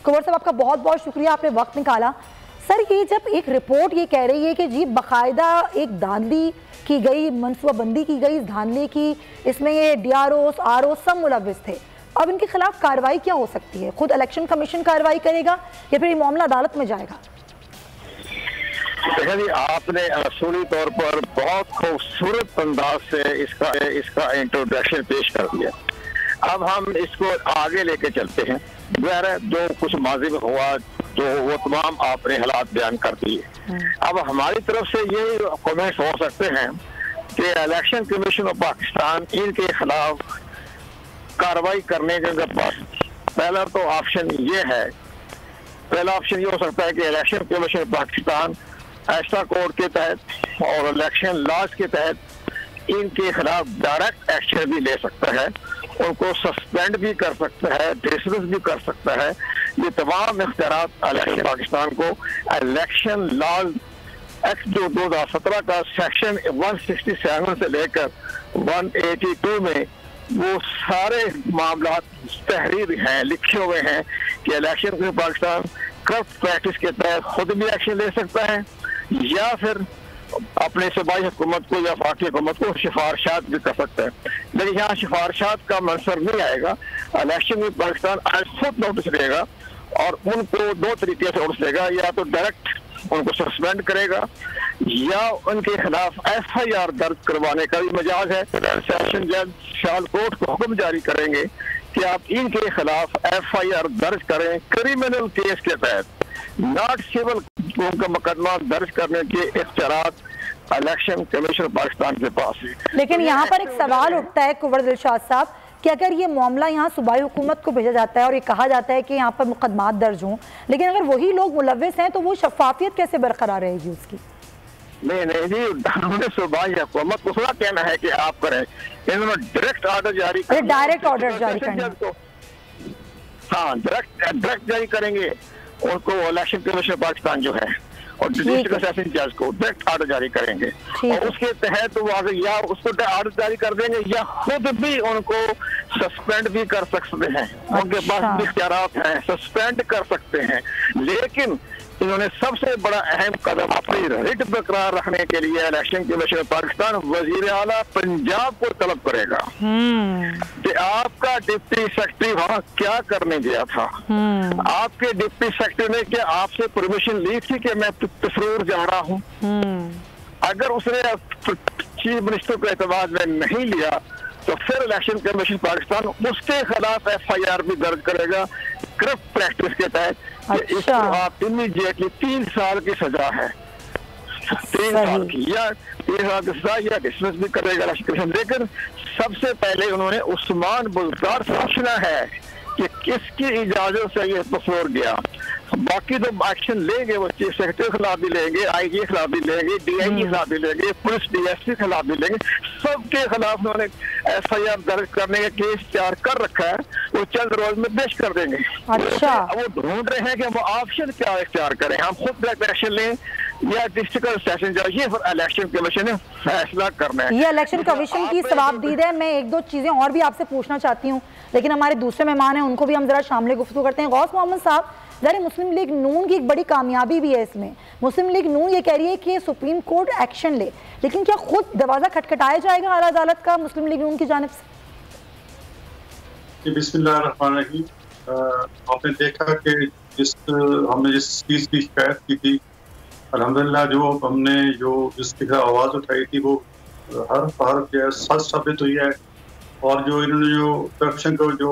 कुंवर साहब आपका बहुत बहुत शुक्रिया, आपने वक्त निकाला। सर ये जब एक रिपोर्ट ये कह रही है कि जी बाकायदा एक धांधली की गई, मनसूबाबंदी की गई इस धांधली की, इसमें ये DROs ROs सब मुलव्विस थे, अब इनके खिलाफ कार्रवाई क्या हो सकती है? खुद इलेक्शन कमीशन कार्रवाई करेगा या फिर ये मामला अदालत में जाएगा? जी, आपने असूली तौर पर बहुत खूबसूरत अंदाज से इसका इंट्रोडक्शन पेश कर दिया। अब हम इसको आगे लेके चलते हैं। जो कुछ माजी में हुआ तो वो तमाम आपने हालात बयान कर दिए। अब हमारी तरफ से ये कमेंट्स हो सकते हैं कि इलेक्शन कमीशन ऑफ पाकिस्तान इनके खिलाफ कार्रवाई करने के पास पहला तो ऑप्शन ये है, पहला ऑप्शन ये हो सकता है कि election commission of Pakistan एस्टा code के तहत और इलेक्शन लॉज के तहत इनके खिलाफ डायरेक्ट एक्शन भी ले सकता है, उनको सस्पेंड भी कर सकता है, डिसमिस भी कर सकता है। ये तमाम इख्तियारात इलेक्शन पाकिस्तान को इलेक्शन लॉज एक्ट जो 2017 का सेक्शन 167 से लेकर 182 में वो सारे मामला तहरीर हैं, लिखे हुए हैं कि इलेक्शन में पाकिस्तान करप्ट प्रैक्टिस के तहत खुद भी एक्शन ले सकता है या फिर अपने सूबाई हुकूमत को या वफाकी हुकूमत को सिफारशात भी कर सकता है। लेकिन यहाँ सिफारशात का मंसर नहीं आएगा। इलेक्शन में पाकिस्तान आज खुद नोटिस देगा और उनको दो तरीके से नोटिस देगा, या तो डायरेक्ट उनको सस्पेंड करेगा या उनके खिलाफ FIR दर्ज करवाने का भी मजाज है। सेशन जज सियालकोट को हुक्म जारी करेंगे कि आप इनके खिलाफ FIR दर्ज करें क्रिमिनल केस के तहत, नॉट सिविल। उनका मुकदमा दर्ज करने के इख्तियारात इलेक्शन कमीशन पाकिस्तान के पास है। लेकिन यहाँ पर एक सवाल उठता है कुंवर दिलशाद साहब कि अगर ये मामला यहाँ सूबाई हुकूमत को भेजा जाता है और ये कहा जाता है कि यहाँ पर मुकदमात दर्ज हों, लेकिन अगर वही लोग मुलव्विस हैं तो वो शफाफियत कैसे बरकरार रहेगी उसकी? नहीं जी, उन्होंने सूबाई हुकूमत को थोड़ा कहना है कि आप करें, इन्होंने डायरेक्ट ऑर्डर जारी कर, डायरेक्ट ऑर्डर जारी करना, हाँ डायरेक्ट जारी करेंगे उनको इलेक्शन कमीशन पाकिस्तान जो है और डिस्ट्रिक्ट सेशन जज को डायरेक्ट ऑर्डर जारी करेंगे और उसके तहत वो आगे या उसको ऑर्डर जारी कर देंगे या खुद भी उनको सस्पेंड भी कर सकते हैं। उनके पास भी इख्तियारात हैं, सस्पेंड कर सकते हैं। लेकिन इन्होंने सबसे बड़ा अहम कदम अपनी रिट बरकरार रखने के लिए इलेक्शन कमीशन पाकिस्तान वजीर आला पंजाब को तलब करेगा कि आपका डिप्टी सेक्रेटरी वहाँ क्या करने गया था। आपके डिप्टी सेक्रेटरी ने क्या आपसे परमिशन ली थी कि मैं तस्वीर जा रहा हूँ? अगर उसने चीफ मिनिस्टर को एतमाद में नहीं लिया तो फिर इलेक्शन कमीशन पाकिस्तान उसके खिलाफ FIR भी दर्ज करेगा करप्ट प्रैक्टिस के तहत। इसको आप इमीडिएटली 3 साल की सजा है, 3 साल की या 3 साल की सजा या डिसमिस भी करेगा इलेक्शन कमीशन। लेकिन सबसे पहले उन्होंने उस्मान बुज़दार से पूछना है कि किसकी इजाजत से ये तस्वीर गया। बाकी तो एक्शन लेंगे, वो चीफ सेक्रेटरी के खिलाफ भी लेंगे, IG के खिलाफ भी लेंगे, DIG के खिलाफ भी लेंगे, पुलिस DSP के खिलाफ भी लेंगे, सबके खिलाफ उन्होंने FIR दर्ज करने का केस तैयार कर रखा है, वो चंद रोज में पेश कर देंगे। अच्छा, वो ढूंढ रहे हैं कि वो ऑप्शन क्या इख्तियार करें, हम खुद डायरेक्ट एक्शन लें या डिस्ट्रिक्ट सेशन जज, ये इलेक्शन कमीशन ने फैसला करना है। ये इलेक्शन कमीशन की सवाबदीद है। मैं 1-2 चीजें और भी आपसे पूछना चाहती हूँ, लेकिन हमारे दूसरे मेहमान हैं उनको भी हम जरा शामिल गुफ्तगू करते हैं। गौस मोहम्मद साहब, ज़रा मुस्लिम लीग नून की एक बड़ी कामयाबी भी है इसमें। मुस्लिम लीग नून ये कह रही है कि सुप्रीम कोर्ट एक्शन ले, लेकिन क्या खुद दरवाजा खटखटाया जाएगा आला अदालत का मुस्लिम लीग नून की जानिब से? बिस्मिल्लाहिर्रहमानिर्रहीम। आपने देखा कि हमने जिस चीज़ की शिकायत की थी, अल्हम्दुलिल्लाह जो जिसकी आवाज़ उठाई थी वो हर सच साबित हुई है। और जो इन्होंने जो करप्शन को जो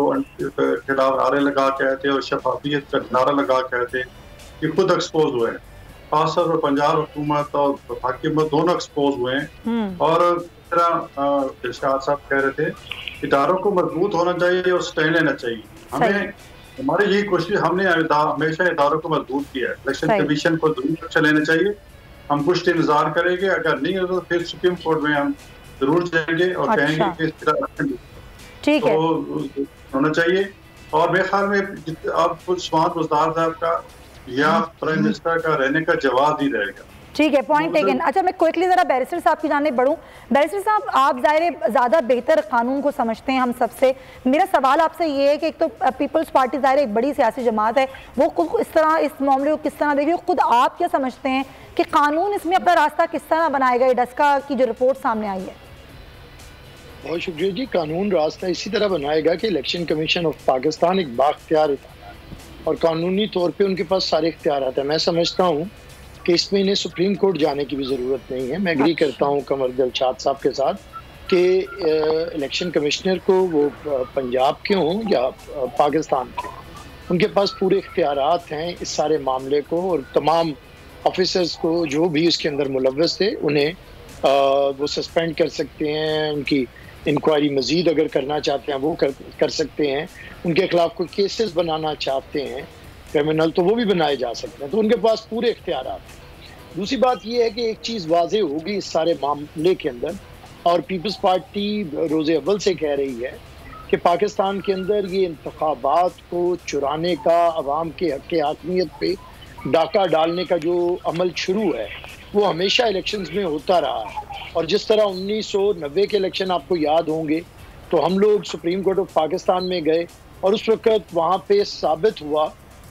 खिलाफ नारे लगा के आए थे और शफाफियत का नारा लगा के आए थे, ये खुद एक्सपोज हुए हैं। खासतौर पर पंजाब हुकूमत और हाकिमत दोनों एक्सपोज हुए हैं। और जिस तरह इरशाद साहब कह रहे थे, इदारों को मजबूत होना चाहिए और स्टैंड लेना चाहिए। हमारी यही कोशिश, हमने हमेशा इदारों को मजबूत किया है। इलेक्शन कमीशन को जरूर अच्छा लेना चाहिए। हम कुछ इंतजार करेंगे, अगर नहीं हो तो फिर सुप्रीम कोर्ट में हम जरूर जाएंगे और कहेंगे कि इस तरह ठीक है होना चाहिए। और मेरे ख्याल में अब उस्मान बुज़दार साहब का या प्राइम मिनिस्टर का रहने का जवाब ही रहेगा। ठीक है, पॉइंट टेकन। अच्छा, मैं क्विकली जरा बैरिस्टर साहब की जाने बढ़ूं। बैरिस्टर साहब, आप ज़ाहिर ज़्यादा बेहतर कानून को समझते हैं हम सबसे। मेरा सवाल आपसे ये है कि एक तो पीपल्स पार्टी ज़ाहिर एक बड़ी सियासी जमात है, वो खुद इस तरह इस मामले को किस तरह देखिए, खुद आप क्या समझते हैं कि कानून इसमें अपना रास्ता किस तरह बनाएगा? ये डस्का की जो रिपोर्ट सामने आई है। बहुत शुक्रिया जी। कानून रास्ता इसी तरह बनाएगा कि इलेक्शन कमीशन ऑफ पाकिस्तान एक बाख्तियार इदारा है और कानूनी तौर पे उनके पास सारे इख्तियार हैं। मैं समझता हूँ कि इसमें इन्हें सुप्रीम कोर्ट जाने की भी ज़रूरत नहीं है। मैं एग्री करता हूँ कमर दिलशाद साहब के साथ कि इलेक्शन कमिश्नर को वो पंजाब के हों या पाकिस्तान के, उनके पास पूरे इख्तियारात हैं इस सारे मामले को, और तमाम ऑफिसर्स को जो भी इसके अंदर मुलव्वस थे उन्हें वो सस्पेंड कर सकते हैं। उनकी इंक्वायरी मजीद अगर करना चाहते हैं वो कर सकते हैं। उनके खिलाफ कोई केसेस बनाना चाहते हैं क्रिमिनल, तो वो भी बनाए जा सकते हैं। तो उनके पास पूरे इख्तियार हैं। दूसरी बात ये है कि एक चीज़ वाज़े होगी इस सारे मामले के अंदर, और पीपल्स पार्टी रोज़े अव्वल से कह रही है कि पाकिस्तान के अंदर ये इंतखाबात को चुराने का, अवाम के हक़ हाकमियत पे डाका डालने का जो अमल शुरू है वो हमेशा इलेक्शंस में होता रहा है। और जिस तरह 1990 के इलेक्शन आपको याद होंगे, तो हम लोग सुप्रीम कोर्ट ऑफ पाकिस्तान में गए और उस वक़्त वहाँ पे साबित हुआ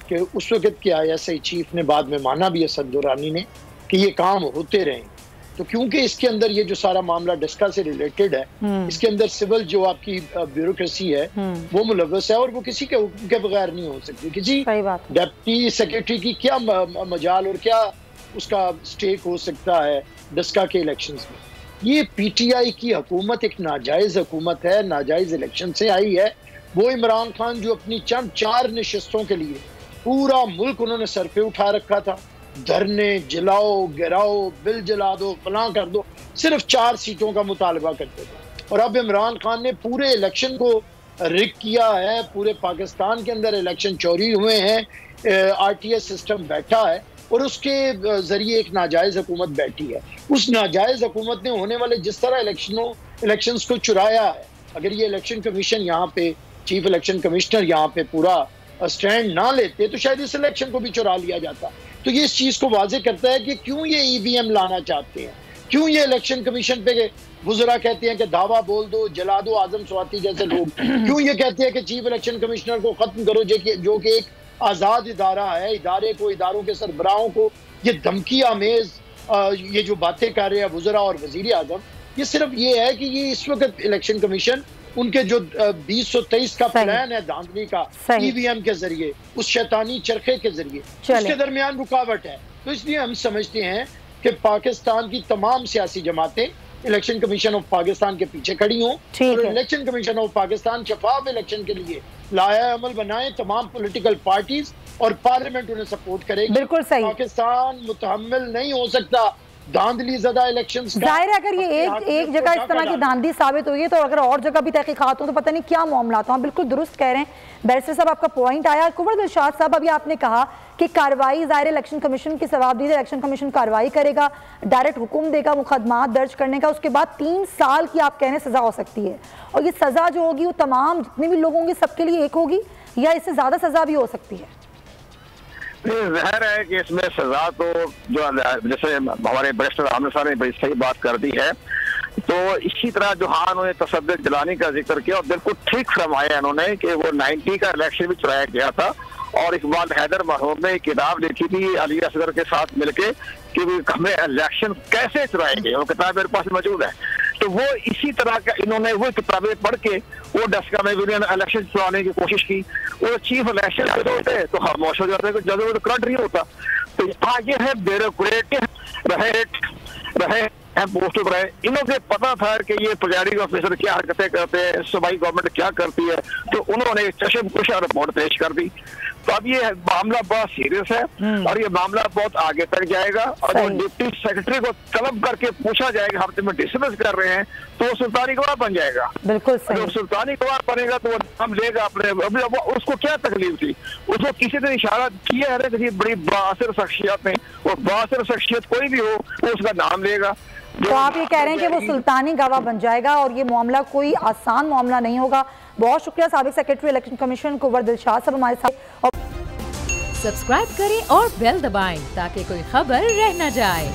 कि उस वक़्त के ISI चीफ ने, बाद में माना भी असद दुरानी ने, कि ये काम होते रहे। तो क्योंकि इसके अंदर ये जो सारा मामला डस्का से रिलेटेड है, इसके अंदर सिविल जो आपकी ब्यूरोक्रेसी है वो मुलव्वस है, और वो किसी के हुक्म के बगैर नहीं हो सकती। किसी डिप्टी सेक्रेटरी की क्या मजाल और क्या उसका स्टेक हो सकता है डस्का के इलेक्शंस में। ये PTI की हुकूमत एक नाजायज हुकूमत है, नाजायज इलेक्शन से आई है। वो इमरान खान जो अपनी चंद 4 नशस्तों के लिए पूरा मुल्क उन्होंने सर पे उठा रखा था, धरने, जलाओ, गिराओ, बिल जला दो, फलां कर दो, सिर्फ 4 सीटों का मुतालबा करते थे। और अब इमरान खान ने पूरे इलेक्शन को रिग किया है, पूरे पाकिस्तान के अंदर इलेक्शन चोरी हुए हैं, RTS सिस्टम बैठा है और उसके जरिए एक नाजायज हुकूमत बैठी है। उस नाजायज हुकूमत ने होने वाले जिस तरह इलेक्शंस को चुराया है, अगर ये इलेक्शन कमीशन यहाँ पे, चीफ इलेक्शन कमिश्नर यहाँ पे पूरा स्टैंड ना लेते तो शायद इस इलेक्शन को भी चुरा लिया जाता। तो ये इस चीज़ को वाजे करता है कि क्यों ये EVM लाना चाहते हैं, क्यों ये इलेक्शन कमीशन पे वुज़रा कहते हैं कि दावा बोल दो, जला दो, आजम स्वाति जैसे लोग क्यों ये कहते हैं कि चीफ इलेक्शन कमिश्नर को खत्म करो, जो कि एक आज़ाद इदारा है। इदारे को, इदारों के सरबराहों को ये धमकी आमेज ये जो बातें कर रहे हैं वुज़रा और वज़ीर आज़म, ये सिर्फ ये है कि ये इस वक्त इलेक्शन कमीशन उनके जो 2023 का प्लान है धांधली का EVM के जरिए, उस शैतानी चरखे के जरिए, उसके दरमियान रुकावट है। तो इसलिए हम समझते हैं कि पाकिस्तान की तमाम सियासी जमातें इलेक्शन कमीशन ऑफ पाकिस्तान के पीछे खड़ी हों और इलेक्शन कमीशन ऑफ पाकिस्तान शफाफ इलेक्शन के लिए लाया अमल बनाए। तमाम पॉलिटिकल पार्टीज और पार्लियामेंट उन्हें सपोर्ट करेगी। बिल्कुल सही। पाकिस्तान मुतहम्मिल नहीं हो सकता धांधली ज़्यादा इलेक्शन। जाहिर है अगर ये एक जगह इस तरह की धांधली साबित हुई है तो अगर और जगह भी तहकीकात हो तो पता नहीं क्या मामला था। बिल्कुल दुरुस्त कह रहे हैं बैरिस्टर साहब, आपका पॉइंट आया। कुंवर दिलशाद साहब, अभी आपने कहा कि कार्रवाई ज़ाहिर इलेक्शन कमीशन की जवाबदेही, इलेक्शन कमीशन कार्रवाई करेगा, डायरेक्ट हुक्म देगा मुकदमा दर्ज करने का, उसके बाद 3 साल की आप कहने सज़ा हो सकती है। और ये सज़ा जो होगी वो तमाम जितने भी लोग होंगे सबके लिए एक होगी या इससे ज़्यादा सज़ा भी हो सकती है? ज़ाहिर है कि इसमें सजा तो जो जैसे हमारे बैरिस्टर आमिर साहब ने बड़ी सही बात कर दी है, तो इसी तरह जो हाँ उन्होंने तसद्दुक जलानी का जिक्र किया और बिल्कुल ठीक फरमाया उन्होंने कि वो 90 का इलेक्शन भी चुराया गया था और इकबाल हैदर मरहूम ने किताब लिखी थी अली असगर के साथ मिलके कि हमें इलेक्शन कैसे चुराएंगे, वो किताब मेरे पास मौजूद है। तो वो इसी तरह का इन्होंने वो किताबें पढ़ के वो डस्का में भी इलेक्शन चुराने की कोशिश की। वो चीफ इलेक्शन होते तो खामोश हो जाते, जब वो तो करंट नहीं होता। तो यहाँ ये है ब्यूरोक्रेट रहे पोस्ट रहे, इन्हों से पता था कि ये प्रिजाइडिंग ऑफिसर क्या हरकतें करते हैं, सूबाई गवर्नमेंट क्या करती है, तो उन्होंने चशमकुश रिपोर्ट पेश कर दी। तो अब ये मामला बहुत सीरियस है और ये मामला बहुत आगे तक जाएगा और जो डिप्टी सेक्रेटरी को तलब करके पूछा जाएगा हम तुम्हें डिसमिस कर रहे हैं तो वो सुल्तानी गवाह बन जाएगा। बिल्कुल सही। जो सुल्तानी गवाह बनेगा तो वो नाम लेगा अपने, उसको क्या तकलीफ थी, उसको किसी ने इशारा किया है किसी बड़ी बासर शख्सियत ने, और बासर शख्सियत कोई भी हो वो उसका नाम लेगा। तो आप ये कह रहे हैं कि वो सुल्तानी गवाह बन जाएगा और ये मामला कोई आसान मामला नहीं होगा। बहुत शुक्रिया साबिक सेक्रेटरी इलेक्शन कमीशन कुंवर दिलशाद साहब हमारे साथ। सब्सक्राइब करें और बेल दबाएं ताकि कोई खबर रह न जाए।